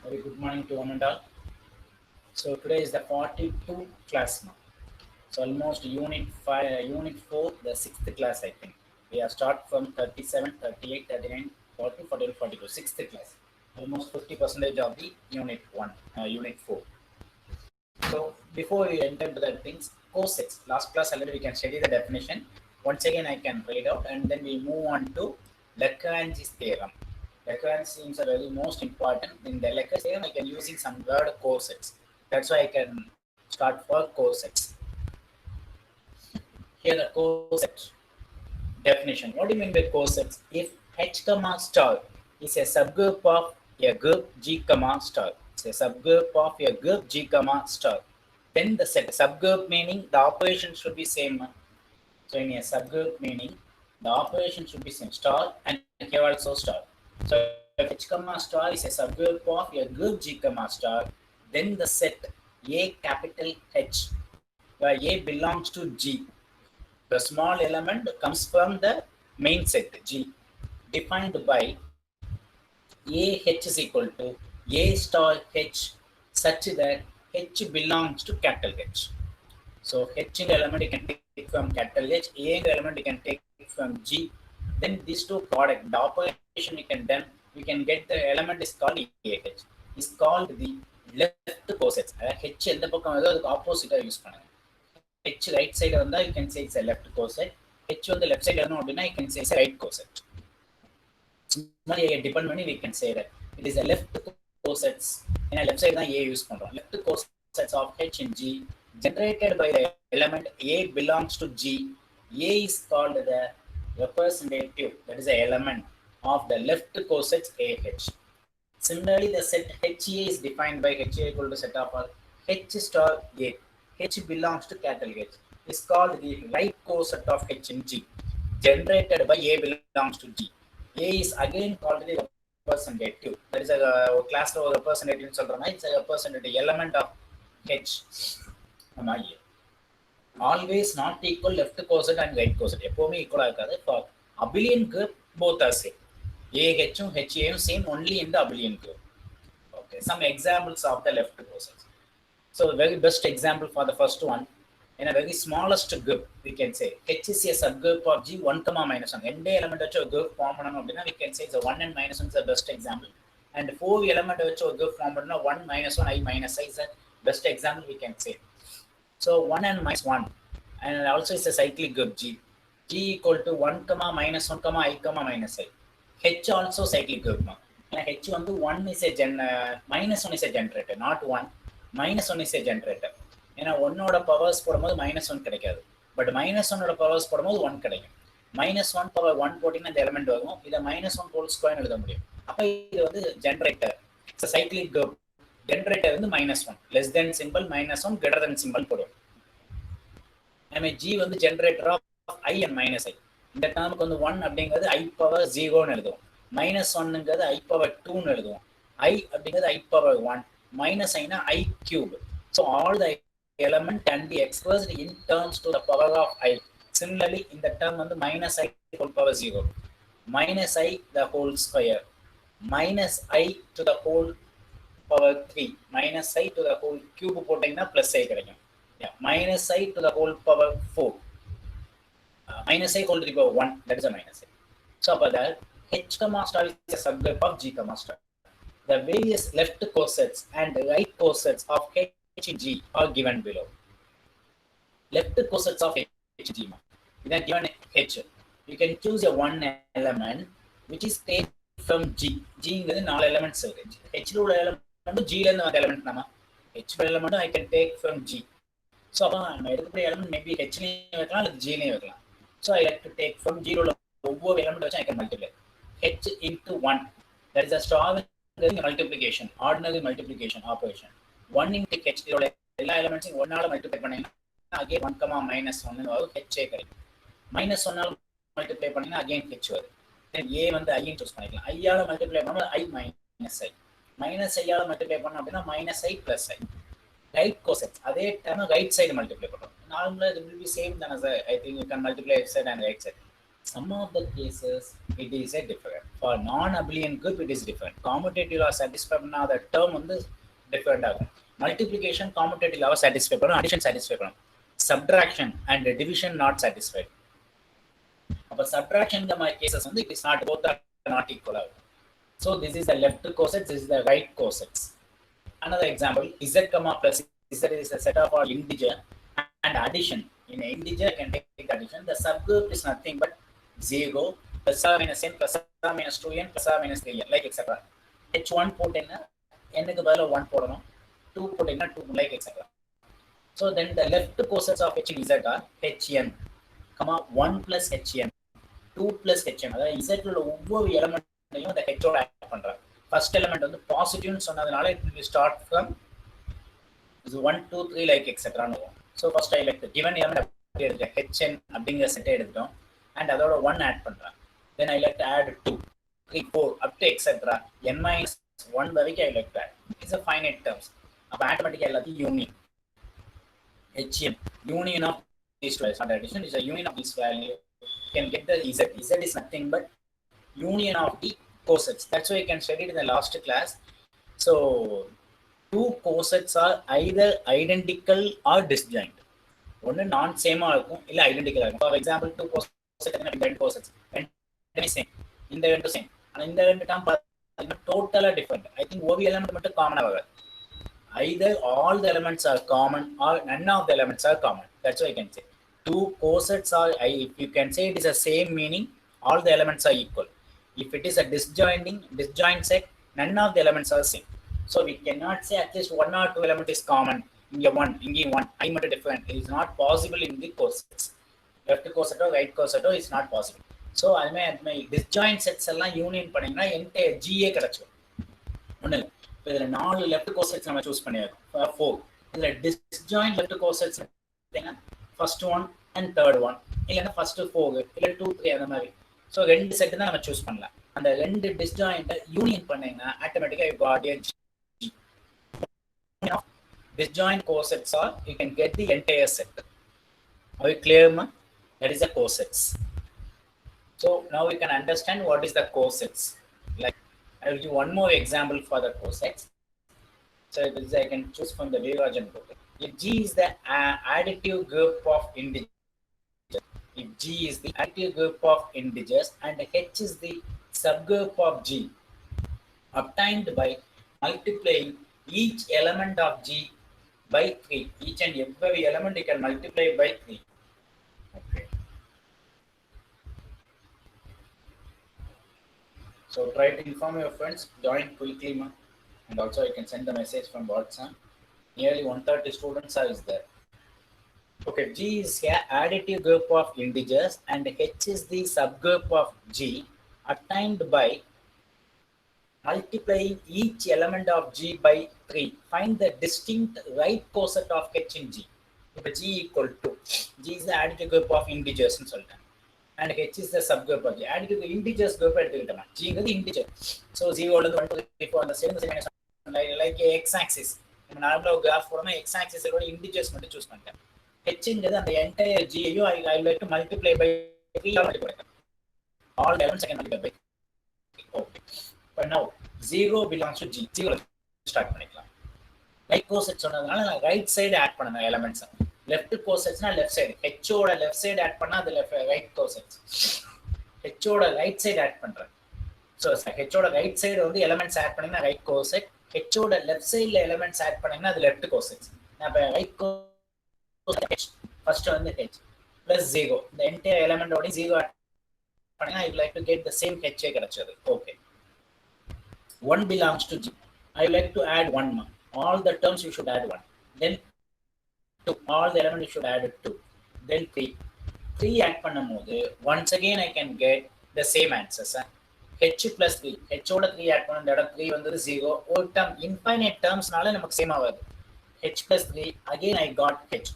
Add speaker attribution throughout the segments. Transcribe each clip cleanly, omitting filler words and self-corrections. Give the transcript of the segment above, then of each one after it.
Speaker 1: Very good morning to one and all. So today is the 42 class now. So almost unit 5, unit 4, the 6th class I think. We have start from 37, 38, 39, 40, 41, 42, 6th class. Almost 50% of the unit 1, unit 4. So before we enter to the things, cosets. Last class already we can study the definition. Once again I can read out and then we move on to Lagrange's theorem. Lagrange seems a very most important. In the Lagrange theorem I can using some word cosets. That's why I can start for cosets. Here the coset definition. What do you mean by cosets? If H comma star is a subgroup of a group G comma star, it's a subgroup of a group G comma star, then the set subgroup meaning the operation should be same. So in a subgroup meaning the operation should be same, star and here also star. So if H comma star is a subgroup of a group G comma star, then the set A capital H where A belongs to G. The small element comes from the main set G, defined by AH is equal to A star H such that H belongs to capital H. So H in the element you can take from capital H, A in the element you can take from G. Then these two product, the operation we can get the element is called AH. Is called the left cosets. H in the opposite use H right side on you can say it's a left coset. H on the left side you can say it's a right coset. Depend we can say that it is a left cosets and a left side A use left cosets of H and G generated by the element A belongs to G. A is called the representative, that is the element of the left cosets AH. Similarly, the set HA is defined by HA equal to set of H star A. H belongs to capital H. Is called the right coset of H and G, generated by A belongs to G. A is again called the representative. That is a class of representative. It's a representative element of H. Always not equal left coset and right coset. For abelian group, both are same. AH and HA same only in the abelian group. Okay. Some examples of the left cosets. So the very best example for the first one, in a very smallest group, we can say H is a subgroup of G 1, minus 1. End element of a group form, we can say the 1 and minus 1 is the best example. And 4 element of a group form, 1 minus 1, I minus I is the best example we can say. So 1 and minus 1, and also it's a cyclic group G. G equal to 1, minus 1, I, minus I. H also cyclic group. And H on the 1 is a minus 1 is a generator, not 1. Minus 1 is a generator. And 1 powers for minus 1 கிடைக்காது. But minus 1 powers for 1 கிடைக்கும். Minus 1 power 1 போட்டினா இந்த element வரும். இதை minus 1 whole square எழுத முடியும். அப்ப இது வந்து generator. It's a cyclic group. Generator வந்து minus 1. Less than symbol minus 1, greater than symbol போடும். நம்ம G வந்து generator of I and minus I. இந்த டேர்முக்கு வந்து 1 அப்படிங்கிறது I power 0 ன்னு எழுதுவோம். minus 1ங்கிறது I power 2 ன்னு எழுதுவோம். I அப்படிங்கிறது I power 1. Minus I na I cube. So all the element can be expressed in terms to the power of I. Similarly, in the term on the minus I whole power 0, minus I the whole square, minus I to the whole power 3, minus I to the whole cube plus I. Yeah, minus I to the whole power 4, minus I whole to the power 1, that is a minus I. So for that, H comma star is a subgroup of G comma star. The various left cosets and right cosets of H and G are given below. Left cosets of H and G is given H. You can choose a one element which is taken from G. G is 4 elements. H element G element. H element I can take from G. So element maybe H or G. So I like to take from 0 element I can multiply. H into 1. That is a star multiplication, ordinary multiplication operation. 1 into H, all elements in 1 multiply again 1, minus 1 H minus 1 multiply again H. Then A and I choose I multiply I minus I. Minus I multiply minus I plus I. Right cosets, அதே time right side multiply. Normally it will be same than as I think you can multiply left side and right side. Some of the cases it is a different. For non-abelian group, it is different. Commutative law satisfy பண்ணா the term வந்து different ஆகும். Multiplication commutative law satisfy பண்ணும், addition satisfy பண்ணும். Subtraction and division not satisfied. அப்ப subtraction the my cases வந்து it is not, both are not equal. So this is the left cosets, this is the right cosets. Another example, z comma plus z is a set of all integer and addition. In an integer, I can take addition. The subgroup is nothing but 0 plus or minus n plus or minus 2n plus or minus 3n, like etc. h1 போட்டேன்னா n க்கு பதிலா 1 போடணும், 2 போட்டேன்னா 2, like etc. So then the left cosets of h in z are hn, 1 plus hn, 2 plus hn. அதாவது z உள்ள ஒவ்வொரு எலிமெண்ட்டையும் அந்த h ஓட ஆட் பண்றேன். ஃபர்ஸ்ட் எலிமெண்ட் வந்து பாசிட்டிவ்னு சொன்னதனால it will start from 1 2 3 like etc. So first I like the given element hn அப்படிங்கிற செட்டை எடுத்துட்டோம் and அதோட 1 ஆட் பண்றேன். Then I like to add 2 3 4 up to etc. n minus 1 வரைக்கும் I like to add. It's a finite terms. அப்ப ஆட்டோமேட்டிக்கா எல்லாத்தையும் union hn, union of these two, not addition, is a union of this value. You can get the z is nothing but union of the cosets. That's why you can study it in the last class. So two cosets are either identical or disjoint. One non same இருக்கும் இல்ல identical இருக்கும். For example, two cosets and two cosets ரெண்டுமே same, இந்த ரெண்டு same, ஆனா இந்த ரெண்டு term பார்த்தீங்கன்னா டோட்டலா different. I think OV element மட்டும் காமனா வராது. Either all the elements are common or none of the elements are common. That's what I can say. Two cosets are, if you can say it is the same meaning, all the elements are equal. If it is a disjoint set, none of the elements are same. So we cannot say at least one or two element is common. Inge one, I much different. It is not possible in the cosets. Left coset or right coset is not possible. So I may disjoint sets எல்லாம் union பண்ணீங்கன்னா என்கிட்ட GA கிடைச்சிடும். ஒண்ணு இல்லை, இதில் 4 left cosets நம்ம choose பண்ணியிருக்கோம் 4. இதில் disjoint left cosets first 1 and third 1, இல்லைன்னா ஃபர்ஸ்ட் 4 இல்லை 2 3 அந்த மாதிரி. ஸோ 2 செட்டு தான் நம்ம சூஸ் பண்ணலாம். அந்த 2 டிஸ்ஜாயிண்ட்டை யூனியன் பண்ணீங்கன்னா ஆட்டோமேட்டிக்காக you got a G. Disjoint cosets are, you can get the entire set. Are you clear, ma? That is the cosets. So now we can understand what is the cosets. Like I will give one more example for the cosets. So I can choose from the divergent group. If G is the additive group of integers, if G is the additive group of integers and H is the subgroup of G, obtained by multiplying each element of G by 3. Each and every element you can multiply by 3. Okay. So try to inform your friends, join quickly, ma. And also you can send the message from WhatsApp. Nearly 130 students are there. Okay, G is an additive group of integers and H is the subgroup of G, obtained by multiplying each element of G by 3. Find the distinct right coset of H in G. If G equal to, G is the additive group of integers and H is the subgroup of G. Additive integers group எடுத்துக்கிட்டோம். G is the integer. So 0 to 1 to 3 4 the same like x-axis. நம்ம நார்மலா ஒரு graph போறோம்னா x-axis ஓட integers மட்டும் choose பண்ணிட்டேன். H ங்கிறது அந்த entire G ஐயும் I like to multiply by 3 ஆல மல்டிப்ளை பண்ணேன். All the elements I can multiply by 3. Okay. But now 0 belongs to G. 0 start பண்ணிக்கலாம். Right cosets சொன்னதுனால நான் ரைட் சைடு ஆட் பண்ணேன் எலிமெண்ட்ஸ். லெஃப்ட் கோசெட்ஸ்னா லெஃப்ட் சைடு, H ஓட left side add பண்ணா அது ரைட் கோசெட்ஸ். H ஓட ரைட் சைடு ஆட் பண்றேன். சோ H ஓட ரைட் சைடு வந்து எலிமெண்ட்ஸ் ஆட் பண்ணீங்கன்னா ரைட் கோசெட், H ஓட லெஃப்ட் சைடுல எலிமெண்ட்ஸ் ஆட் பண்ணீங்கன்னா அது லெஃப்ட் கோசெட்ஸ். நான் இப்ப ரைட் கோசெட் H ஃபர்ஸ்ட் வந்து H plus 0, இந்த என்டையர் எலிமெண்ட் ஓட 0 ஆட் பண்ணீங்கன்னா I would like to get the same H கிடைச்சது. Okay. 1 belongs to G. I would like to add 1 more. All the terms you should add 1. Then 2. All the elements you should add 2. Then 3. 3 add பண்ணும்போது once again I can get the same answers. H plus 3. H ஓட 3 add பண்ண இந்த இடம் 3 வந்தது 0. ஒரு term infinite termsனால நமக்கு same ஆகாது. H plus 3 again I got H.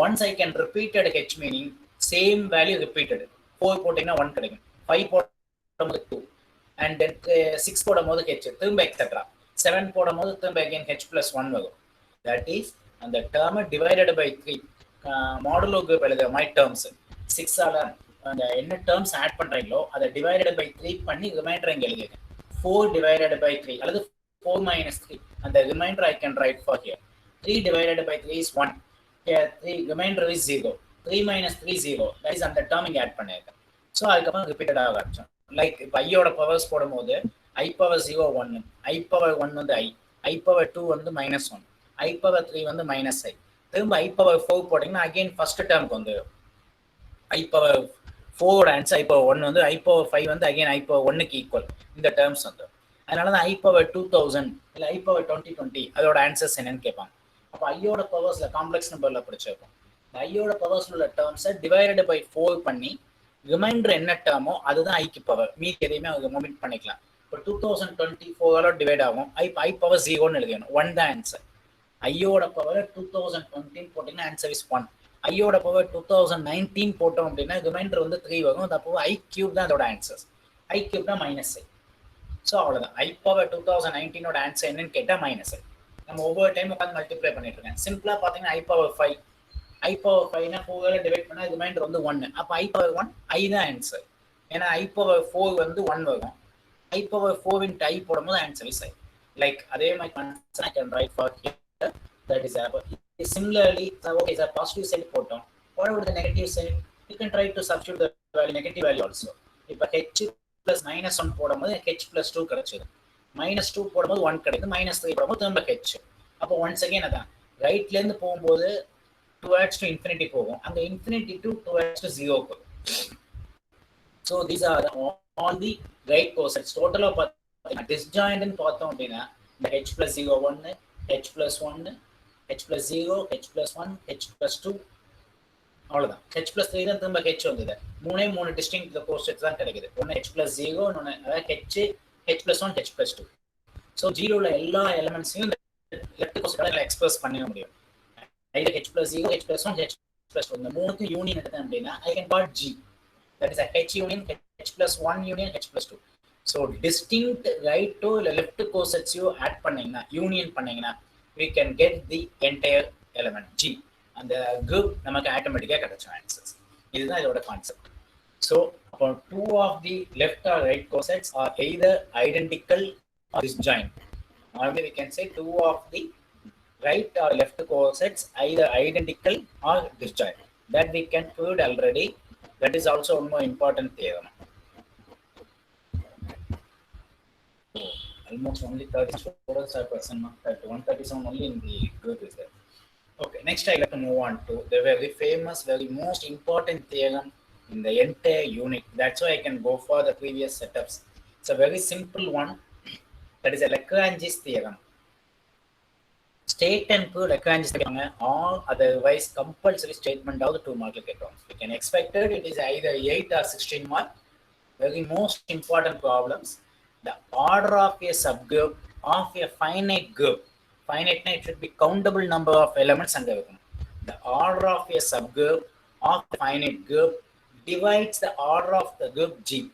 Speaker 1: Once I can repeated H meaning same value repeated. 4 போட்டீங்கன்னா 1 கிடைக்கும். 5 போடும்போது 2. And then 6 போடும்போது H திரும்ப etc. 7 போடும்போது திரும்ப again H plus 1 வரும். That is அந்த term divided by 3 modulo group எழுத my terms 6 ஆல அந்த என்ன டேர்ம்ஸ் ஆட் பண்றீங்களோ அதை டிவைடட் பை 3 பண்ணி ரிமைண்டர் இங்க எழுதிங்க. 4 divided by 3 அல்லது 4 minus 3. And the remainder I can write for here. 3 divided by 3 is 1. Here 3 remainder is 0. 3 minus 3 0. That is அந்த term இங்க add பண்ணிருக்கேன். So அதுக்கப்புறம் ரிப்பீட்டட் ஆக ஆரம்பிச்சோம். லைக் இப்போ ஐயோட பவர்ஸ் போடும்போது I power 0 1, I power 1 வந்து I power 2 வந்து -1, I power 3 வந்து -I. திரும்ப I power 4 போட்டீங்கன்னா அகைன் ஃபர்ஸ்ட் டேர்முக்கு வந்து I power 4 answer I power 1 வந்து I power 5 வந்து அகைன் I power 1க்கு ஈக்குவல் இந்த டேர்ம்ஸ் வந்து. அதனால தான் I power 2000 இல்ல I power 2020 அதோட ஆன்சர்ஸ் என்னன்னு கேட்பாங்க. அப்போ ஐயோட பவர்ஸ்ல காம்ப்ளெக்ஸ் நம்பர்ல படிச்சிருக்கோம். ஐயோட பவர்ஸ்ல உள்ள டேர்ம்ஸை டிவைடட் பை 4 பண்ணி ரிமைண்டர் என்ன டேர்மோ அதுதான் ஐக்கு பவர். மீதி எதையுமே அவங்க மூவ்மெண்ட் பண்ணிக்கலாம். இப்போ 2024 டிவைட் ஆகும். I பவர் 0ன்னு எழுதணும். 1 தான் ஆன்சர். ஐயோட பவர் 2020 போட்டீங்கன்னா ஆன்சர் இஸ் 1. ஐயோட பவர் 2019 போட்டோம் அப்படின்னா ரிமைண்டர் வந்து 3 வரும். அப்போ I கியூப் தான் அதோட ஆன்சர்ஸ். I கியூப் தான் -I. ஸோ அவ்வளோதான். I பவர் 2019ஓட ஆன்சர் என்னன்னு கேட்டால் -I. நம்ம ஒவ்வொரு டைம் உட்காந்து மல்டிப்ளை பண்ணிட்டு இருக்கேன். சிம்பிளா பார்த்தீங்கன்னா I பவர் 5. I பவர் 5னா 4 டிவைட் பண்ணால் ரிமைண்டர் வந்து 1. அப்போ I பவர் 1 I தான் ஆன்சர். ஏன்னா I பவர் 4 வந்து 1 வரும். I பவர் 4 இன்ட்டு I போடும்போது ஆன்சர் இஸ் I. லைக் அதே மாதிரி I can write for here. That is similarly, okay, the positive side போட்டோம். What about the negative side? You can try to substitute the value, negative value also. இப்போ h plus -1 போடும்போது h plus 2 கிடைச்சது. -2 போடும்போது 1 கிடைக்குது. -3 போடும்போது திரும்ப h. அப்போ once again அதான் ரைட்ல இருந்து போகும்போது 2x to infinity போகும். அந்த infinity to 2x to 0 போகும். So these are all the right cosets. Total of disjoint ன்னு பார்த்தோம் அப்படின்னா இந்த h plus 0 1, h plus 1, h plus 0, h plus 1, h plus 2 அவ்வளோதான். h plus 3 தான் திரும்ப h வந்தது. மூணு டிஸ்டிங்க்ட் கோசெட்ஸ் தான் கிடைக்குது. ஒன்று h plus 0, இன்னொன்று அதாவது h plus 1, h plus 2. So ஜீரோவில் எல்லா எலிமெண்ட்ஸையும் லெஃப்ட் கோசெட்டால் எக்ஸ்பிரஸ் பண்ண முடியும். either h plus 0, h plus 1, h plus 2 இந்த மூணுக்கும் யூனியன் எடுத்தேன் அப்படின்னா I can call G. That is a h union, h plus 1 union, h plus 2. So distinct right to left cosets you add பண்ணீங்கன்னா union பண்ணீங்கன்னா we can get the entire element G. அந்த group நமக்கு ஆட்டோமேட்டிக்காக கிடைச்ச answers. இதுதான் இதோட concept. So அப்போ 2 of the left or right cosets are either identical or disjoint. Or we can say 2 of the right or left cosets either identical or disjoint. That we can prove already. That is also one more important theorem. So, almost only 30 students are present, 137 only in the group is there. Okay, next I like to move on to the very famous, very most important theorem in the entire unit. That's why I can go for the previous setups. It's a very simple one. That is a Lagrange's theorem. State and prove Lagrange's theorem all otherwise compulsory statement of the 2 mark terms. We can expect it is either 8 or 16 mark. Very most important problems. The order of a subgroup of a finite group. Finite it should be countable number of elements under the order of a subgroup of a finite group divides the order of the group G.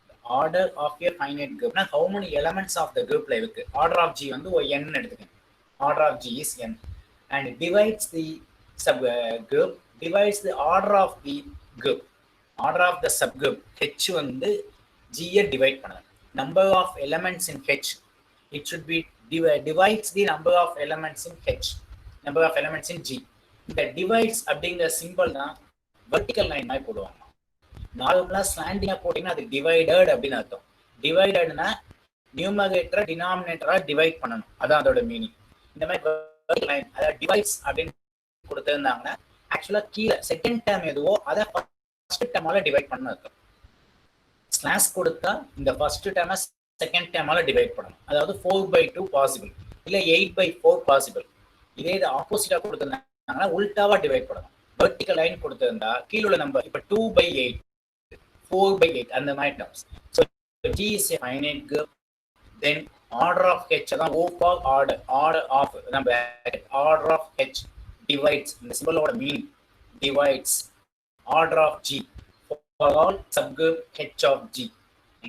Speaker 1: The order of a finite group. Now, how many elements of the group like order of G வந்து n எடுத்துக்கங்க. Order of G is n and it divides the subgroup divides the order of the group. Order of the subgroup H வந்து G divide பண்ணணும். Number of elements in H, it should be divides the number of elements in H, number of elements in G. The divides அப்படிங்கிற simple தான் vertical line மாதிரி போடுவாங்க. நார்மலா ஸ்லாண்டிங்கா போட்டீங்கன்னா அது divided அப்படின்னு அர்த்தம். டிவைடட்னா நியூமரேட்டரை டினாமினேட்டரா டிவைட் பண்ணணும், அதான் அதோட மீனிங். இந்த மாதிரி vertical line அதாவது டிவைட்ஸ் அப்படின்னு கொடுத்துருந்தாங்கன்னா ஆக்சுவலா கீழே செகண்ட் டேர்ம் எதுவோ அதை ஃபர்ஸ்ட் டேர்மால டிவைட் பண்ண அர்த்தம். ஸ்லாஷ் கொடுத்தா இந்த ஃபர்ஸ்ட் டேர்மை செகண்ட் டேர்மால டிவைட் பண்ணணும். அதாவது 4/2 பாசிபிள் இல்லை 8/4 பாசிபிள். இதே இது ஆப்போசிட்டா கொடுத்துருந்தாங்கன்னா உல்டாவா டிவைட் பண்ணணும். வெர்டிகல் லைன் கொடுத்திருந்தா கீழே உள்ள நம்பர் இப்போ 2/8, 4/8 அந்த மாதிரி terms. So G is a finite group. Then order of H அதான் O for order, order of நம்ம order of H divides இந்த சிம்பிளோட meaning divides order of G for all subgroup H of G.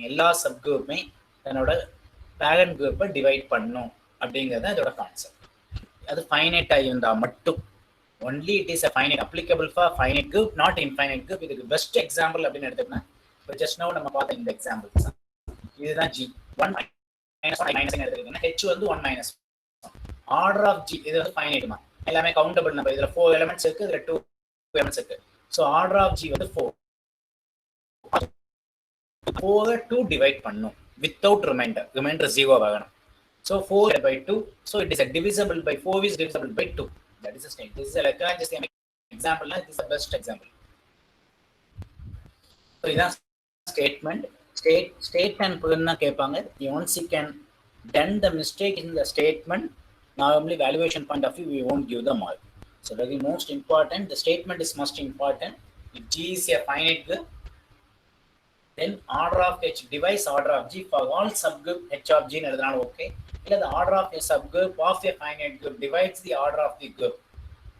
Speaker 1: எல்லா சப்குரூப்புமே தன்னோட parent குரூப்பை divide பண்ணும் அப்படிங்கிறது அதோட concept. அது ஃபைனைட் ஆகியிருந்தா மட்டும் only it is a finite, applicable for finite group, not infinite group. இதுக்கு best example அப்படின்னு எடுத்துக்கணும். இப்போ just now நம்ம பார்த்த இந்த எக்ஸாம்பிள்ஸ் இதுதான் G 1 minus 1 minus எடுத்துக்கிட்டோம்னா H வந்து 1 minus 1. ஆர்டர் ஆஃப் G இது வந்து ஃபைனைட்மா, எல்லாமே கவுண்டபிள் நம்பர். இதுல 4 எலிமெண்ட்ஸ் இருக்கு, இதுல 2 எலிமெண்ட்ஸ் இருக்கு. ஸோ ஆர்டர் ஆஃப் G வந்து 4. 4 2 டிவைட் பண்ணும் without remainder. Remainder 0 ஆகணும். So 4 by 2. So it is a divisible by 4 is divisible by 2. That is the state. This is a Lagrange example. This is the best example. So this is statement. Statement purna kepanga. Once you can done the mistake in the statement, normally valuation point of view we won't give the mark. So that is most important. The statement is most important. If G is a finite group, then order of H divides order of G for all subgroup H of G எழுதுனால okay. இல்ல the order of a subgroup of a finite group divides the order of the group.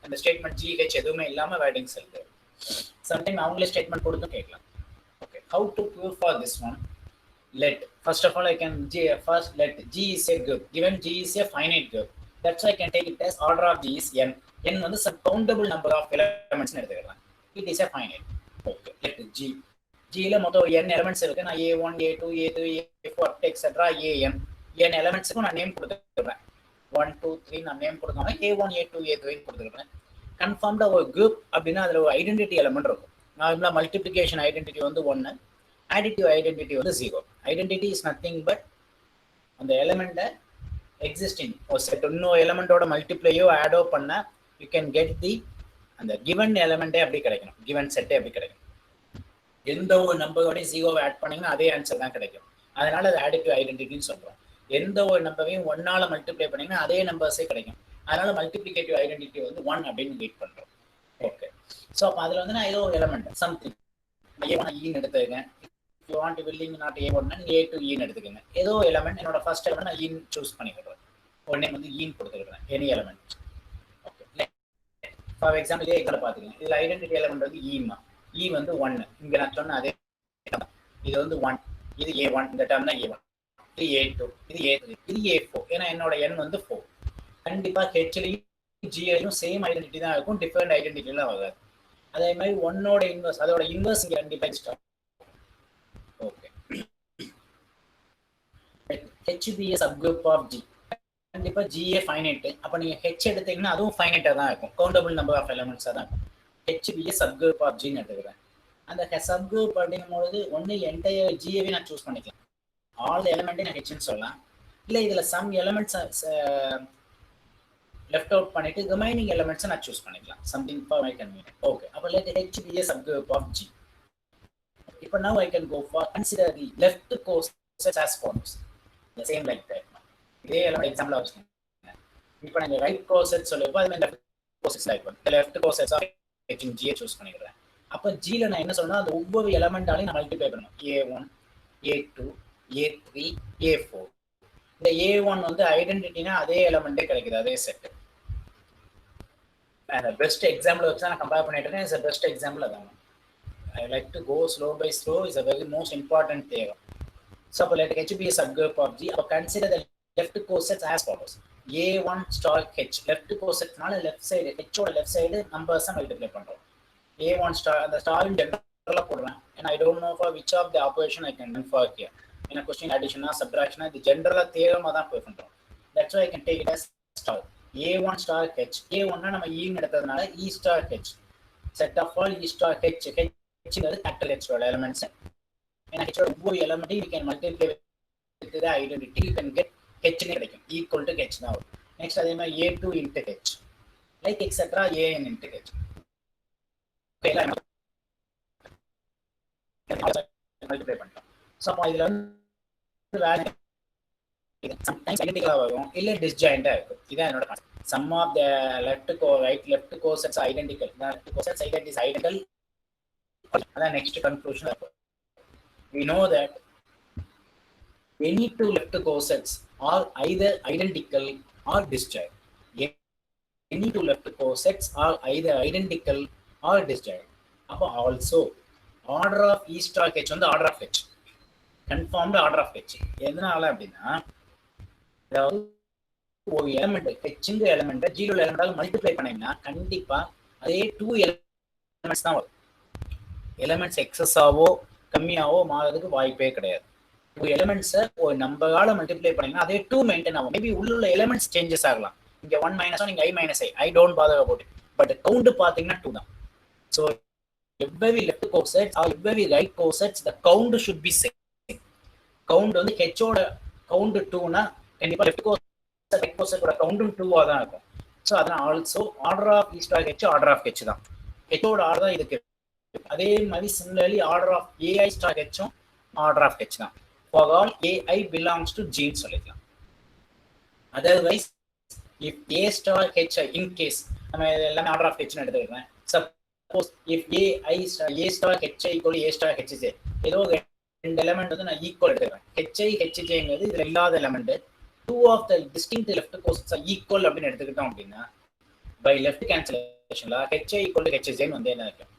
Speaker 1: அந்த statement G H எதுவுமே இல்லாம wordings இருக்கு. Sometime அவங்களே statement கொடுத்து கேட்கலாம். Okay, how to prove for this one? Let first of all I can let G is a group. Given G is a finite group, that's why I can take it as order of G is n. N வந்து some countable number of elements எடுத்துக்கலாம். It is a finite. Okay, let G G ல மொத்தம் n elements இருக்கு. நான் A1 A2 A3 A4 etc. an n எலிமெண்ட்ஸ்க்கு நான் name கொடுத்துறேன். 1 2 3 நான் name கொடுக்காம A1 A2 A3 கொடுத்துறேன். கன்ஃபார்ம்டா ஒரு குரூப் அப்படினா அதுல ஒரு ஐடென்டிட்டி எலிமெண்ட் இருக்கும். நார்மலா மல்டிப்ளிகேஷன் ஐடென்டிட்டி வந்து 1, additive ஐடென்டிட்டி வந்து 0. ஐடென்டிட்டி இஸ் நதிங் பட் அந்த எலிமெண்ட்ட எக்ஸிஸ்டிங் ஒரு செட் இன்னொரு எலிமெண்டோட மல்டிப்ளையோ ஆடோ பண்ணா you can get the அந்த given எலிமெண்டே அப்படி கிடைக்கும். given செட்டே அப்படி கிடைக்கும். எந்த ஒரு நம்பரோடையும் 0 ஆட் பண்ணீங்கன்னா அதே ஆன்சர் தான் கிடைக்கும். அதனால அது additive ஐடென்டிட்டின்னு சொல்றோம். எந்த ஒரு நம்பரையும் 1ஆல மல்டிப்ளை பண்ணீங்கன்னா அதே நம்பர்ஸே கிடைக்கும். அதனால மல்டிப்ளிகேட்டிவ் ஐடென்டிட்டி வந்து 1 அப்படின்னு வெயிட் பண்றோம். ஓகே, ஸோ அப்போ அதில் வந்து நான் ஏதோ ஒரு எலிமெண்ட் சம்திங் A1 ஈன்னு எடுத்துக்கேன். You want willing not A1 A2 ஈன்னு எடுத்துக்கோங்க. ஏதோ எலிமெண்ட் என்னோட ஃபர்ஸ்ட் எலிமெண்ட் நான் ஈன்னு சூஸ் பண்ணிக்கிறேன். உடனே வந்து ஈன்னு கொடுத்துக்கிறேன் any element. Okay, for example இதே இதில் பார்த்துக்கங்க. இதில் ஐடென்டிட்டி எலிமெண்ட் வந்து ஈமா. E வந்து 1. இங்க நான் சொன்ன அதே இது வந்து 1. இது A1, இந்த டேர்ம் தான் A1. இது A2, இது A3, இது A4. ஏன்னா என்னோட n வந்து 4. கண்டிப்பா Hலையும் Gலையும் சேம் ஐடென்டிட்டி தான் இருக்கும், டிஃபரெண்ட் ஐடென்டிட்டிலாம் ஆகாது. அதே மாதிரி 1ஓட இன்வர்ஸ், அதோட இன்வர்ஸ் இங்க கண்டிப்பா extra. Okay, H be a subgroup of G. கண்டிப்பா G a finite. அப்ப நீங்க H எடுத்தீங்கன்னா அதுவும் ஃபைனைட்டா தான் இருக்கும், கவுண்டபிள் நம்பர் ஆஃப் எலிமெண்ட்ஸா தான் இருக்கும். H be a subgroup of G ன்னு எடுத்துக்கிறேன். அந்த subgroup அப்படிங்கும்போது ஒன்று என்டையர் G-வே நான் சூஸ் பண்ணிக்கலாம். ஆல் எலிமெண்ட்டே நான் Hன்னு சொல்லலாம். இல்லை இதில் சம் எலிமெண்ட்ஸ் லெஃப்ட் அவுட் பண்ணிட்டு ரிமைனிங் எலிமெண்ட்ஸை நான் சூஸ் பண்ணிக்கலாம். Something for my convenient. Okay, அப்போ let H be a subgroup of G. இப்போ now I can go for consider the left cosets as follows. The same like that. இதே example வச்சுக்கோங்க. இப்போ நாங்கள் right coset சொல்லிப்போ அது left cosets like left cosets of G choose பண்ணிக்கிறேன். அப்போ Gல நான் என்ன சொல்லணும், அது ஒவ்வொரு எலிமெண்டாலையும் நான் மல்டிப்ளை பண்ணணும். A1 A2 A3 A4. இந்த A1 வந்து ஐடென்டிட்டினா அதே எலிமெண்டே கிடைக்குது, அதே செட். பெஸ்ட் எக்ஸாம்பிள் வச்சு நான் கம்பேர் பண்ணிட்டு இருக்கேன். இஸ் பெஸ்ட் எக்ஸாம்பிள் அதான். I like to go slow by slow is a very most important theorem. So let H be a subgroup of G. Consider the left cosets as follows. A1 star H left coset நால left side H ஓட left side numbers multiply பண்றோம். A1 star the star in general போடுறேன். And I don't know for which of the operation I can do for here. In a question addition or subtraction the general theorem தான் போய் பண்றோம். That's why I can take it as star. A1 star H. A1 நம்ம E ன்னு எடுத்ததனால E star H. Set of all E star H. H is capital H ஓட elements. And H ஓட ஒவ்வொரு element you can multiply with the identity, you can get H ன்னு கிடைக்கும். Equal to H now. Next அதே மாதிரி A2 into H. Like etc. AN into H. Okay, multiply பண்ணிட்டோம். So அப்போ இதுல வந்து sometimes identical வரும், இல்ல disjoint-ஆ இருக்கும். இதான் என்னோட concept. Sum of the left cosets are identical. Left cosets is identical. அதான் next conclusion. We know that any two left cosets are either identical or disjoint. Any two left cosets are either identical or disjoint. அப்போ also order of E star H வந்து order of H. Confirmed order of H. எதனால அப்படின்னா அதாவது ஒரு element ஹெச்ங்கிற element zero எலிமெண்டால் multiply பண்ணீங்கன்னா கண்டிப்பா அதே 2 elements தான் வரும். எலிமெண்ட்ஸ் எக்ஸஸாவோ கம்மியாவோ மாறதுக்கு வாய்ப்பே கிடையாது. ஒரு எலிமெண்ட்ஸை ஒரு நம்பரால மல்டிப்ளை பண்ணீங்கன்னா அதே 2 மெயின்டைன் ஆகும். மேபி உள்ள எலிமெண்ட்ஸ் சேஞ்சஸ் ஆகலாம். இங்க 1 மைனஸ் நீங்க I minus I don't father about it. But count பாத்தீங்கன்னா 2 தான். So every left cosets or every right cosets the count should be same. Count வந்து h ஓட count 2 னா கண்டிப்பா left coset right coset ஓட count 2 ஆ தான் இருக்கும். சோ அதனால also order of e star h order of h தான். h ஓட ஆர்டர் தான் இதுக்கு. அதே மாதிரி similarly order of ai star h உம் ஆர்டர் ஆஃப் h தான். For all ai belongs to G ன்னு சொல்லிக்கலாம். Otherwise if a star h in case நம்ம எல்லாமே ஆர்டர் ஆஃப் h ன்னு எடுத்துக்கிறேன். Suppose if a star h equal to a star h j ஏதோ ரெண்டு எலிமெண்ட் வந்து நான் ஈக்குவல் எடுத்துக்கிறேன். hi hjங்கிறது இதுல இல்லாத element. 2 of the distinct left cosets are equal அப்படின்னு எடுத்துக்கிட்டோம் அப்படின்னா by left cancellation hi equal to hj ன்னு வந்து என்ன இருக்கும்?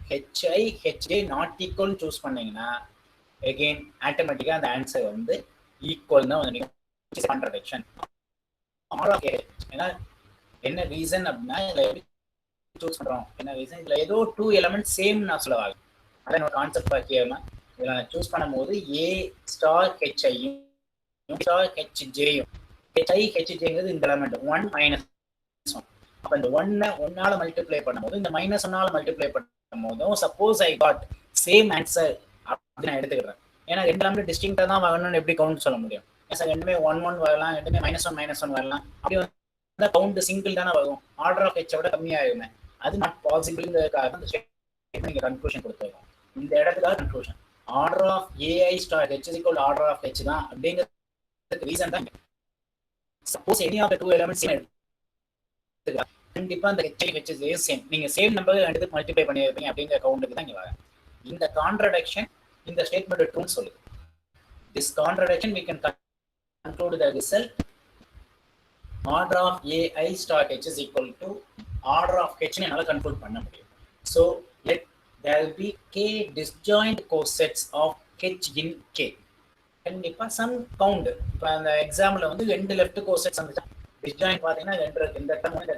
Speaker 1: hi hj not equal choose பண்ணீங்கன்னா again ஆட்டோமேட்டிக்கா அந்த ஆன்சர் வந்து ஈக்குவல் தான் வந்து கான்ட்ரடிக்ஷன். ஏன்னா என்ன ரீசன் அப்படின்னா சூஸ் பண்றோம். என்ன ரீசன்? இதுல ஏதோ 2 எலிமெண்ட் சேம் நான் சொல்லுவாங்க. அதான் ஒரு கான்செப்ட் பாக்கியமா இதுல சூஸ் பண்ணும்போது a star hi star hj hi hjங்கிறது இந்த எலிமெண்ட் 1 மைனஸ் 1. அப்ப இந்த 1 1ஆல மல்டிப்ளை பண்ணும்போது இந்த மைனஸ் 1ஆல மல்டிப்ளை பண்ணும்போது suppose I got same answer அப்படி நான் எடுத்துக்கிறேன். ஏன்னா ரெண்டு எலிமெண்ட் டிஸ்டிங்க்டா தான் வரணும்னு எப்படி கவுண்ட் சொல்ல முடியும்? ரெண்டுமே 1 1 வரலாம், ரெண்டுமே -1 வரலாம். அப்படி வந்து கவுண்ட் சிங்கிள் தானே வரும். ஆர்டர் ஆஃப் h விட கம்மியாகுமே. அது நாட் பாசிபிள்ங்கிறதுக்காக அந்த ஸ்டேட்மென்ட் நீங்க கன்க்ளூஷன் கொடுத்துருக்கோம். இந்த இடத்துக்காக conclusion order of ai star h is equal to order of h தான் அப்படிங்கிறதுக்கு ரீசன் தான். Suppose any of the 2 elements எடுத்துக்கலாம், கண்டிப்பா அந்த hi h is சேம். நீங்க சேம் நம்பர் எடுத்து மல்டிப்ளை பண்ணிருப்பீங்க அப்படிங்கிற கவுண்ட்டுக்கு தான் இங்க வரும். இந்த கான்ட்ரடிக்ஷன் இந்த ஸ்டேட்மெண்ட் ட்ரூன்னு சொல்லுது. This contradiction we can conclude the result order of ai star h is equal to order of h ன்னு என்னால கன்க்ளூட் பண்ண முடியும். So let there will be k disjoint cosets of h in k. கண்டிப்பா some count. இப்போ அந்த எக்ஸாம்பிள்ல வந்து ரெண்டு left cosets வந்துச்சு. டிஸ்ஜாயின்ட் பாத்தீங்கன்னா ரெண்டு இருக்கு. இந்த டர்ம் இந்த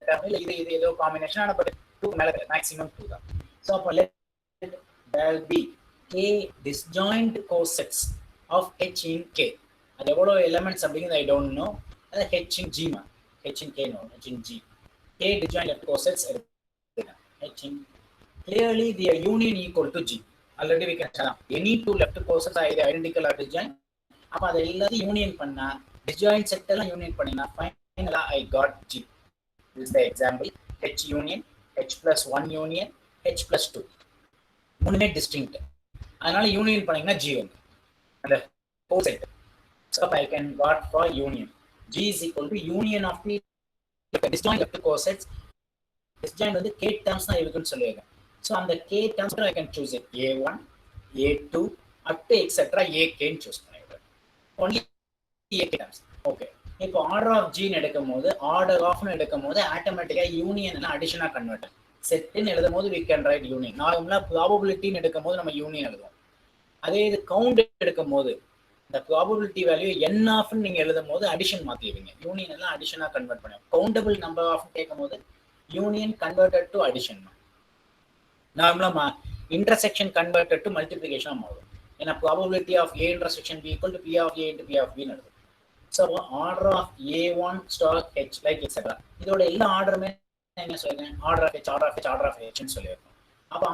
Speaker 1: டர்ம்ல இது ஏதோ காம்பினேஷன் ஆனா பட் 2 மேல மேக்ஸிமம் 2 தான். So அப்ப let there will be k disjoint cosets of h in k. அது எவ்வளவு எலிமெண்ட்ஸ் அப்படிங்கிறது I don't know. அது h in g மா h in k no h in g. k disjoint left cosets h in clearly the union equal to g. Already we can tell any two left cosets are either identical or disjoint. அப்ப அத எல்லாத்தையும் union பண்ணா disjoint set எல்லாம் union பண்ணினா ஃபைனலா I got g. This is the example h union h plus 1 union h plus 2. மூணுமே distinct. அதனால union பண்ணீங்கன்னா g வந்து அந்த coset. So I can got for union g is equal to union of the disjoint left cosets. Disjoint வந்து k terms தான் இருக்குன்னு சொல்லிருக்கேன். So அந்த k terms I can choose it a1 a2 up to etc ak ன்னு choose பண்ணிடுறேன். only ak terms. Okay. இப்போ order of g ன்னு எடுக்கும்போது order of ன்னு எடுக்கும்போது ஆட்டோமேட்டிக்கா யூனியன் எல்லாம் அடிஷனா கன்வெர்ட். செட் ன்னு எழுதும்போது we can write union. நார்மலா probability ன்னு எடுக்கும்போது நம்ம யூனியன் எழுதுவோம். அதே இது கவுண்ட் எடுக்கும்போது the probability value n of நீங்க எழுதும்போது அடிஷன் மாத்திடுவீங்க. யூனியன் எல்லாம் அடிஷனா கன்வெர்ட் பண்ணுவோம். கவுண்டபிள் நம்பர் ஆஃப் கேட்கும்போது யூனியன் கன்வெர்ட்டட் டு அடிஷன். நார்மலா இன்டர்செக்ஷன் கன்வெர்ட்டட் டு மல்டிப்ளிகேஷன் மாறும். ஏன்னா probability of a intersection b equal to p of a into p of b ன்னு எழுதும். So order of a1 star h like etc. இதோட எல்லா ஆர்டருமே என்ன சொல்றேன்? order of h order of h order of h ன்னு சொல்லிருக்கோம். அப்ப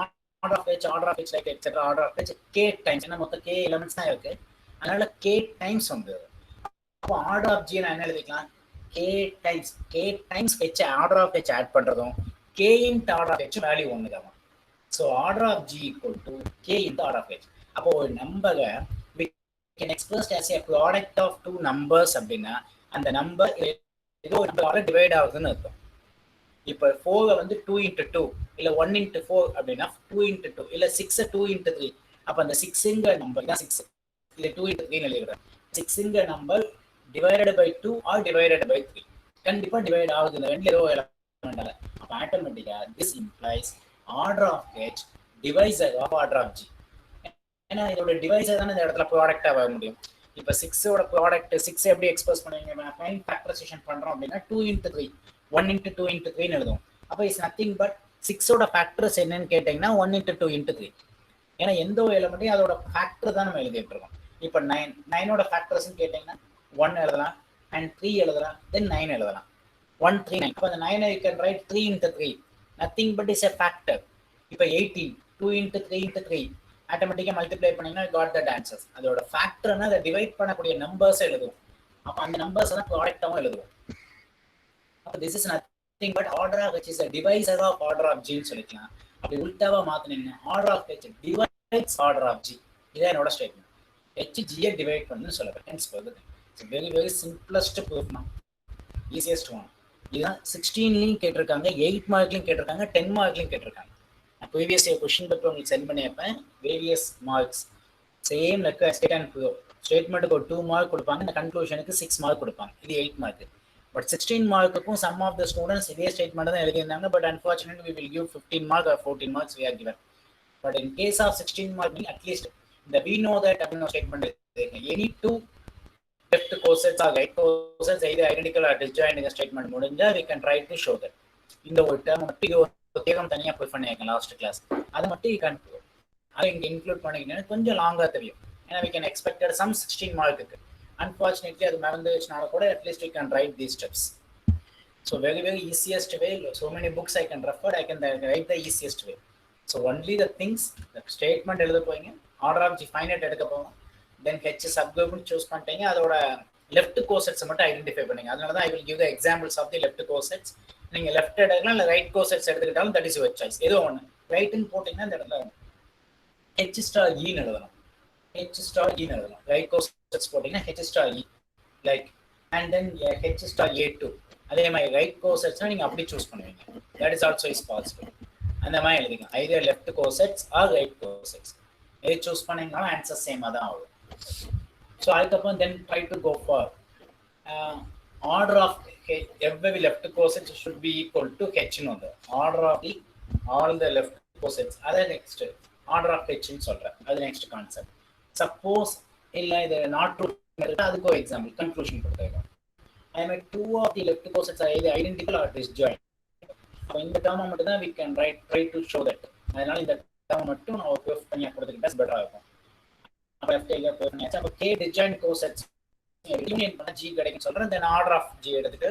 Speaker 1: order of h order of h like etc order of h k times என்ன மொத்த k எலிமெண்ட்ஸ் தான் இருக்கு. அதனால k டைம்ஸ் வந்து அப்போ ஆர்டர் ஆஃப் g நான் என்ன எழுதிக்கலாம்? k times h order of h add பண்றதும் k into order of h value ஒன்னு தான். So order of g equal to k into order of h. அப்போ ஒரு நம்பரை we can express as a product of two numbers அப்படின்னா அந்த number ஏதோ ஒரு நம்பரால டிவைட் ஆகுதுன்னு அர்த்தம். இப்போ 4 வந்து 2 into 2 இல்ல 1 into 4 அப்படின்னா 2 into 2 இல்ல 6 2 into 3. அப்ப அந்த 6ங்கிற நம்பர் தான் 6 இல்ல 2 into 3 ன்னு எழுதிடுறேன். 6ங்கிற number divided by 2 or divided by 3 கண்டிப்பா டிவைட் ஆகுது இந்த ரெண்டுல ஏதோ எலிமெண்டால. அப்ப ஆட்டோமேட்டிக்கா this implies order of h divisor of order of g. ஏன்னா இதோட டிவைசர் தானே இந்த இடத்துல ப்ராடக்டா வர முடியும். இப்போ 6 ஓட ப்ராடக்ட் 6 எப்படி எக்ஸ்பிரஸ் பண்ணுவீங்க? ஃபைன் ஃபேக்டரைசேஷன் பண்றோம் அப்படின்னா 2 into 3 1 into 2 into 3 ன்னு எழுதுவோம். அப்போ இஸ் நத்திங் பட் 6 ஓட ஃபேக்டர்ஸ் என்னன்னு கேட்டீங்கன்னா 1 into 2 into 3. ஏன்னா எந்த ஒரு எலிமெண்ட்டையும் அதோட ஃபேக்டர் தான் நம்ம எழுதிட்டு இருக்கோம். இப்போ 9 ஓட ஃபேக்டர்ஸ்ன்னு கேட்டீங்கன்னா 1 எழுதலாம் அண்ட் 3 எழுதலாம், தென் 9 எழுதலாம். 1 3 9. அப்போ அந்த 9 you can write 3 into 3. Nothing but is a factor. இப்போ 18 2 into 3 into 3 ஆட்டோமேட்டிக்காக மல்டிப்ளை பண்ணிங்கன்னா காட் தட் ஆன்சர்ஸ். அதோட ஃபேக்டர்னா அதை டிவைட் பண்ணக்கூடிய நம்பர்ஸ் எழுதுவோம். அப்போ அந்த நம்பர்ஸ் தான் ப்ராடக்டாகவும் எழுதுவோம். அப்போ this is nothing but order of H is a divisor of order of ஜின்னு சொல்லிக்கலாம். அப்படி உல்டாவா மாற்றினீங்கன்னா order of H divides order of G. இதான் என்னோட ஸ்டேட்மெண்ட். ஹெச் ஜியை டிவைட் பண்ணுன்னு சொல்லுவேன். Hence further it's very very simplest ப்ரூஃப்னா, ஈஸியஸ்ட் ஒன். இதுதான் 16லையும் கேட்டிருக்காங்க, 8 மார்க்லையும் கேட்டிருக்காங்க, 10 மார்க்லையும் கேட்டிருக்காங்க. ப்ரீவியஸ் இயர் கொஸ்டின் பேப்பர் உங்களுக்கு சென்ட் பண்ணியிருப்பேன். வேரியஸ் மார்க்ஸ் சேம் லெக்க ஸ்டேட் அண்ட் ப்ரூவ். ஸ்டேட்மெண்ட்டுக்கு ஒரு 2 மார்க் கொடுப்பாங்க, இந்த கன்க்ளூஷனுக்கு 6 மார்க் கொடுப்பாங்க. இது 8 மார்க். பட் 16 மார்க்குக்கும் சம் ஆஃப் த ஸ்டூடெண்ட்ஸ் இதே ஸ்டேட்மெண்ட் தான் எழுதியிருந்தாங்க. But unfortunately we will give 15 mark or 14 marks we are given. But in case of 16 mark, at least the we know that அப்படின்னு statement any two left cosets or right cosets either identical or disjoint இந்த statement முடிஞ்சா we can try to show that. இந்த ஒரு term மட்டும் இது ஒரு தேகம் தனியாக ப்ரூஃப் பண்ணியிருக்கேன் லாஸ்ட் கிளாஸ். அதை மட்டும் can அதை இங்கே இன்க்ளூட் பண்ணிக்கிட்டேன்னா கொஞ்சம் லாங்காக தெரியும். ஏன்னா we can expect some 16 மார்க்குக்கு. Unfortunately, அது மறந்துச்சுனால கூட at least we can write these steps. So very very easiest way. So many books I can refer. I can write the easiest way. So only the things, the statement எழுத போறீங்க, order of G finite எடுக்க போறோம், then H subgroup choose பண்ணிட்டீங்க, அதோட left cosets மட்டும் identify பண்ணுங்க. அதனால தான் I will give the examples of the left cosets. நீங்க left எடுக்கலாம் இல்ல right cosets எடுத்துக்கிட்டாலும் that is your choice. ஏதோ ஒன்று ரைட்னு போட்டீங்கன்னா இந்த இடத்துல H star E ன்னு எழுதலாம். H star E ன்னு எழுதலாம். Right cosets போட்டீங்கன்னா H star E like and then H star A2. அதே மாதிரி ரைட் கோசெட்ஸ்னா நீங்க அப்படி சூஸ் பண்ணுவீங்க. That is also is possible. அந்த மாதிரி எழுதிக்கலாம். Either left cosets or right cosets. எது சூஸ் பண்ணீங்கனாலும் ஆன்சர் சேமாக தான் ஆகும். ஸோ அதுக்கப்புறம் then try to go for order of every left cosets should be equal to ஹெச்னு வந்து order of the all the left cosets. அதை நெக்ஸ்ட் ஆர்டர் ஆஃப் ஹெச்னு சொல்கிறேன். அது நெக்ஸ்ட் கான்செப்ட். சப்போஸ் இல்லை இது நாட் ட்ரூ அதுக்கு ஒரு எக்ஸாம்பிள் கன்க்ளூஷன் கொடுத்துருக்கோம். I mean, two of the left cosets are either identical or disjoint. So in the term மட்டும் தான் we can try to show that. அதனால இந்த term மட்டும் நான் ப்ரூஃப் பண்ணி கொடுத்துக்கிட்டா பெட்டரா இருக்கும். அப்ப left ல ப்ரூஃப் பண்ணியாச்சு. அப்ப k disjoint cosets யூனியன் பண்ண g கிடைக்கும் சொல்றேன். then order of g எடுத்துட்டு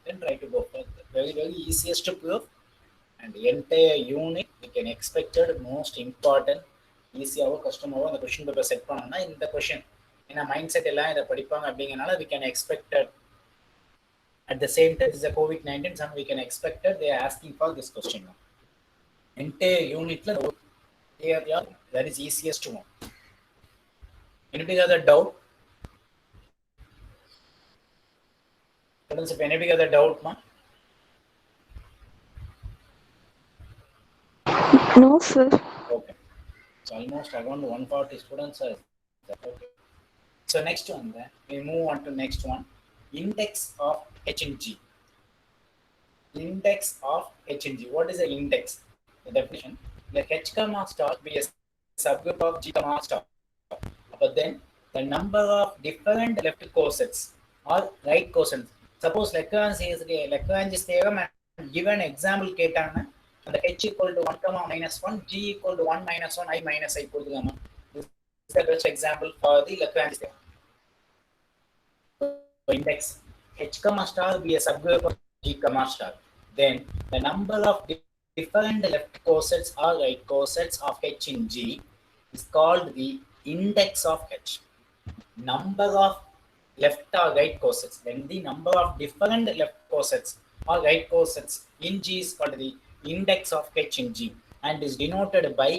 Speaker 1: then try to go for very very easiest proof and entire unit we can expected most important ஈஸியாவோ கஷ்டமாவோ அந்த क्वेश्चन பேப்பர் செட் பண்ணனும்னா இந்த क्वेश्चन ஏன்னா மைண்ட் செட் எல்லாம் இத படிப்பாங்க அப்படிங்கனால we can expected. At the same time, this is a COVID-19, some we can expect that they are asking for this question now. Entire unit, that is easiest one. Anybody got a doubt? If anybody got a doubt, ma?
Speaker 2: No, sir.
Speaker 1: Okay. So almost around 140 students are okay. So next one, then we move on to next one. Index of H and G. Index of H and G. What is the index? The definition: the H comma star be a subgroup of G comma star. But then the number of different left cosets or right cosets. Suppose Lagrange's theorem and given example கேட்டாங்க அந்த H equal to 1 comma minus 1, G equal to 1 minus 1, I minus I கொடுத்துக்காம. This is the best example for the Lagrange's theorem. Index H comma star be a subgroup of G comma star. Then the number of different left cosets or right cosets of H in G is called the index of H. Number of left or right cosets. When the number of different left cosets or right cosets in G is called the index of H in G and is denoted by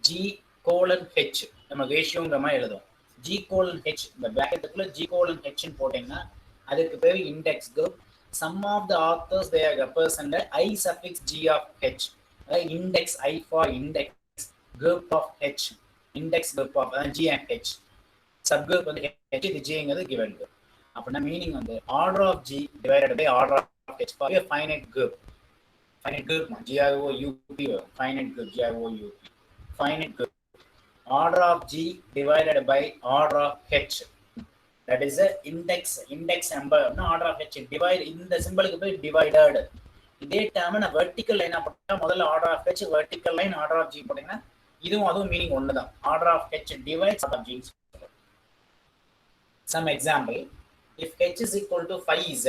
Speaker 1: G colon H. நம்ம ரேஷியோங்கிற மாதிரி எழுதும். G colon H இந்த பிராக்கெட்டுக்குள்ள G colon H ன்னு போட்டீங்கன்னா அதுக்கு பேர் index group. Some of the authors they are represented I suffix G of H. Index I for index group of H. Index group of G and H. Subgroup வந்து H இது Gங்கிறது given group. அப்படின்னா meaning வந்து order of G divided by order of H for a finite group. Finite group G-R-O-U-P finite group G-R-O-U-P finite group. Order of G divided by order of H. that is a index number order of h divide இந்த சிம்பலுக்கு போய் divided இதே term நான் vertical லைனா போட்டா முதல்ல order of h vertical line order of g போட்டீங்கன்னா இதுவும் அதுவும் மீனிங் ஒண்ணுதான் order of h divides order of g. Some example, if h is equal to 5z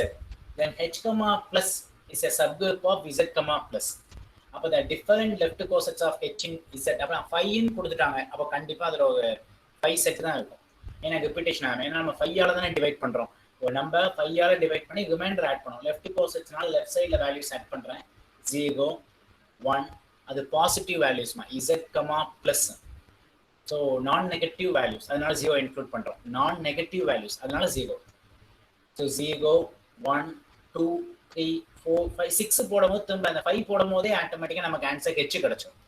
Speaker 1: then h comma plus is a subgroup of z comma plus. அப்ப the different left cosets of h in z அப்ப 5 ன்னு கொடுத்துட்டாங்க அப்ப கண்டிப்பா அதுல ஒரு 5 set தான் இருக்கும். ஏன்னா ரிப்பீட்டேஷன் ஆகும். ஏன்னா நம்ம 5 ஆல தானே டிவைட் பண்றோம். ஒரு நம்பர் 5 ஆல டிவைட் பண்ணி ரிமைண்டர் ஆட் பண்ணுவோம். லெஃப்ட் கோசெட்ஸ்னால லெஃப்ட் சைடுல வேல்யூஸ் ஆட் பண்றேன் 0 1 அது பாசிட்டிவ் வேல்யூஸ்மா z கமா பிளஸ். ஸோ நான் நெகட்டிவ் வேல்யூஸ் அதனால 0 இன்க்ளூட் பண்றோம். நான் நெகட்டிவ் வேல்யூஸ் அதனால 0. ஸோ 0 1 2 3 4 5 6 போடும்போது திரும்ப அந்த 5 போடும்போதே ஆட்டோமேட்டிக்கா நமக்கு ஆன்சர் h கிடைச்சிடும்.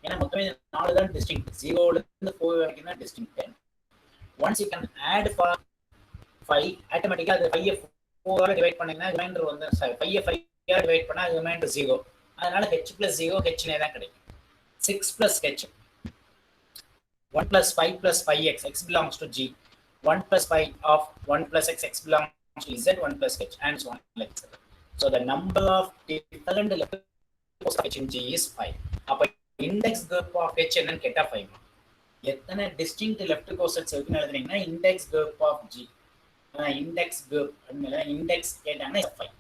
Speaker 1: ஏன்னா மொத்தமே 4 தான் டிஸ்டிங்க்ட் 0 ல இருந்து 4 வரைக்கும் தான் distinct. Once you can add for 5 automatically அது 5 4 ஆல டிவைட் பண்ணீங்கன்னா ரிமைண்டர் வந்து 5 5 ஆல டிவைட் பண்ணா ரிமைண்டர் 0 அதனால h + 0 h னே தான் கிடைக்கும் 6 + h 1 + 5 + 5x x belongs to g 1 + 5 of 1 + x x belongs to z 1 + h and so on like that. So the number of different levels of h in g is 5. அப்ப index group of h என்னன்னு கேட்டா 5. எத்தனை distinct left cosets இருக்குன்னு எழுதுறீங்கன்னா index group of G index group index கேட்டாங்கன்னா 5.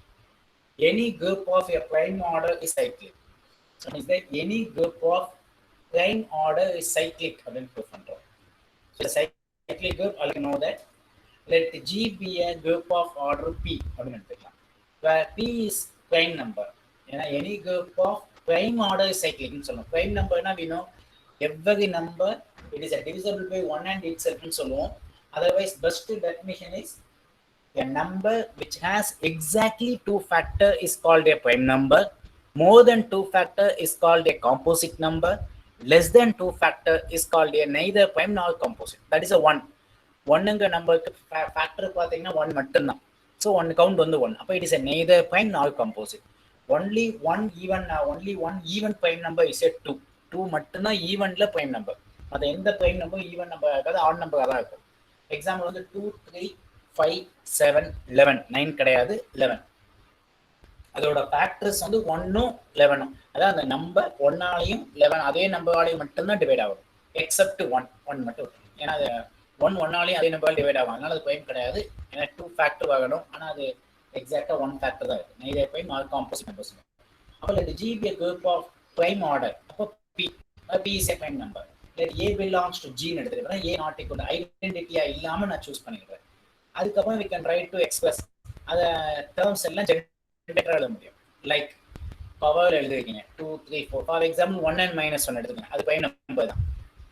Speaker 1: Any group of a prime order is cyclic. So is the any group of prime order is cyclic அப்படின்னு prove பண்ணுறோம். So cyclic group I know that let G be a group of order P அப்படின்னு எடுத்துக்கலாம். P is prime number. ஏன்னா any group of prime order is சைக்ளிக்னு சொல்லணும். Prime நம்பர்னா we know every number it is a divisible by 1 and itself ன்னு சொல்லுவோம். Otherwise best definition is a number which has exactly 2 factor is called a prime number, more than 2 factor is called a composite number, less than 2 factor is called a neither prime nor composite. That is a 1. 1ங்க நம்பருக்கு factor பாத்தீங்கன்னா 1 மட்டும் தான். So 1 count வந்து 1. அப்ப it is a neither prime nor composite. Only one even prime number is a 2. 2 மட்டும்தான் ஈவன்ல prime number. அது எந்த prime number even number இருக்காது ஆட் நம்பர் தான் இருக்கும். எக்ஸாம்பிள் வந்து 2 3 5 7 11 9 கிடையாது 11. அதோட ஃபேக்டர்ஸ் வந்து 1ம் 11ம். அதாவது அந்த நம்பர் 1ஆலையும் 11 அதே நம்பராலையும் மட்டும்தான் டிவைட் ஆகும். எக்ஸப்ட் 1 மட்டும். ஏன்னா அது 1ஆலையும் அதே நம்பரால் டிவைட் ஆகும். அதனால அது பிரைம் கிடையாது. ஏன்னா 2 ஃபேக்டர் வரணும். ஆனால் அது எக்ஸாக்டா 1 ஃபேக்டர் தான் இருக்கு. Neither prime or composite numbers. அப்போ let G be a group of prime order. அப்போ P is a prime number. Let A belongs to G ன்னு எடுத்துக்கிறேன். A not equal to ஐடென்டிட்டியா இல்லாம நான் சூஸ் பண்ணிக்கிறேன். அதுக்கப்புறம் we can try to express அத terms எல்லாம் ஜெனரேட்டரா எழுத முடியும். லைக் பவர் எழுதிருக்கீங்க 2 3 4 ஃபார் எக்ஸாம்பிள் 1 and -1 எடுத்துக்கங்க. அது prime number தான்.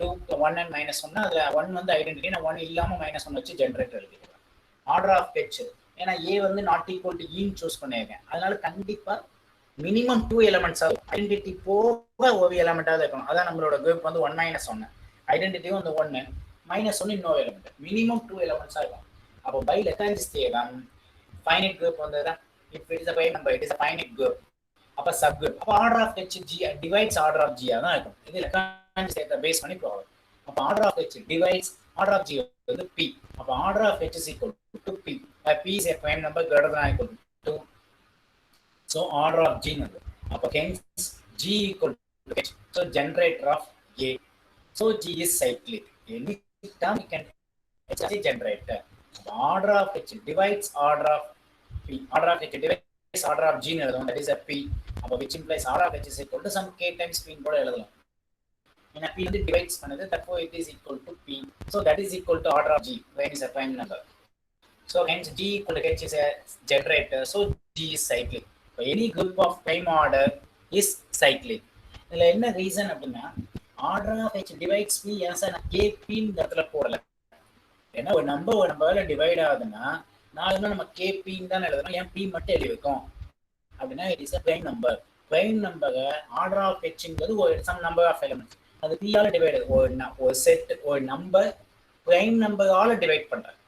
Speaker 1: 2 1 and -1 அதுல 1 வந்து ஐடென்டிட்டி நான் 1 இல்லாம -1 வச்சு ஜெனரேட்டர் எழுதிக்கிறேன். ஆர்டர் ஆஃப் h ஏன்னா A வந்து not equal to E ன்னு சூஸ் பண்ணிருக்கேன். அதனால கண்டிப்பா மினிமம் 2 எலிமெண்ட்ஸ் ஆகும். ஐடென்டிட்டி போக ஒரு எலிமெண்டாவது இருக்கணும். அதான் நம்மளோட குரூப் வந்து 1 - 1 ஐடென்டிட்டியும் வந்து 1 -1 இன்னொரு எலிமெண்ட் மினிமம் 2 எலிமெண்ட்ஸ் ஆகும். அப்போ by Lagrange theorem finite group வந்ததுதான் if it is a prime number it is a finite group. அப்ப சப் குரூப் அப்ப order of h g divides order of g தான் இருக்கும். இது லெக்ராஞ்ச் தியரத்தை பேஸ் பண்ணி ப்ராப்ளம். அப்ப order of h divides order of g வந்து p. அப்ப order of h is equal to p. p is a prime number greater than or equal to 2. So order of G number. Hence G equal to H. So generator of A. So G is cyclic. Any term you can H is a generator. Order of H divides order of P. Order of H divides order of G number. That is a P. Which implies order of H is equal to some K times P. And P divides another. Therefore it is equal to P. So that is equal to order of G. When is a prime number. So hence G equal to H is a generator. So G is cyclic. Any group of prime order is cyclic. இதுல என்ன reason அப்படின்னா order of h divides p ஏன் நான் kp இந்த இடத்துல போடல. ஏன்னா ஒரு நம்பர்ல டிவைட் ஆகுதுன்னா நான் இன்னும் நம்ம kp தான் எழுதணும். ஏன் p மட்டும் எழுதி வைக்கும் அப்படின்னா it is a prime number. prime number order of hங்கிறது ஒரு some number of elements. அது p ஆல டிவைட் ஒரு செட் ஒரு நம்பர் prime number ஆல டிவைட் பண்றேன்.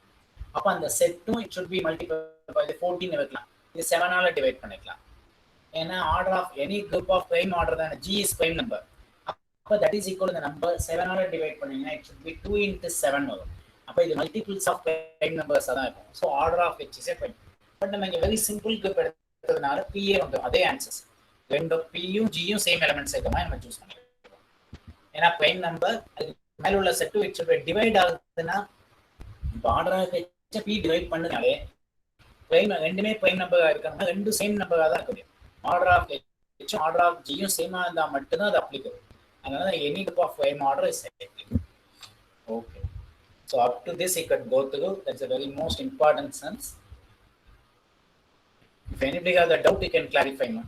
Speaker 1: அப்ப அந்த செட்டும் it should be multiplied by 14 வைக்கலாம். இது 7 ஆல டிவைட் பண்ணிக்கலாம். ஏன்னா order of any group of prime order தான் G இஸ் பிரைம் நம்பர். அப்ப that is equal to the number 7 ஆல டிவைட் பண்ணீங்கன்னா it should be 2 into 7 வரும். அப்போ இது மல்டிபிள்ஸ் ஆஃப் ப்ரைம் நம்பர்ஸ் தான் இருக்கும். So order of H is a prime. But நம்ம இங்கே வெரி சிம்பிளுக்கு எடுத்ததுனால பிஏ வந்துடும், அதே ஆன்சர்ஸ். ரெண்டு பியும் ஜியும் சேம் எலமெண்ட்ஸ் இருக்கிற மாதிரி நம்ம சூஸ் பண்ணிக்கலாம். ஏன்னா ப்ரைம் நம்பர் அதுக்கு மேலே உள்ள செட்டு வச்சு டிவைட் ஆகுதுன்னா இப்போ order of H P divide பண்ணதுனாலே ப்ரைம் ரெண்டுமே ப்ரைம் நம்பராக இருக்கணும்னா ரெண்டும் சேம் நம்பராக தான் இருக்க முடியும். ஆர்டர் ஆஃப் ஹெச்சும் ஆர்டர் ஆஃப் ஜியும் சேமாக இருந்தால் மட்டும்தான் அது அப்ளிகபிள். அதனால any group of prime order is applicable. Okay. So up to this you could go through. That's a very most important sense. If anybody has a doubt, you can clarify now.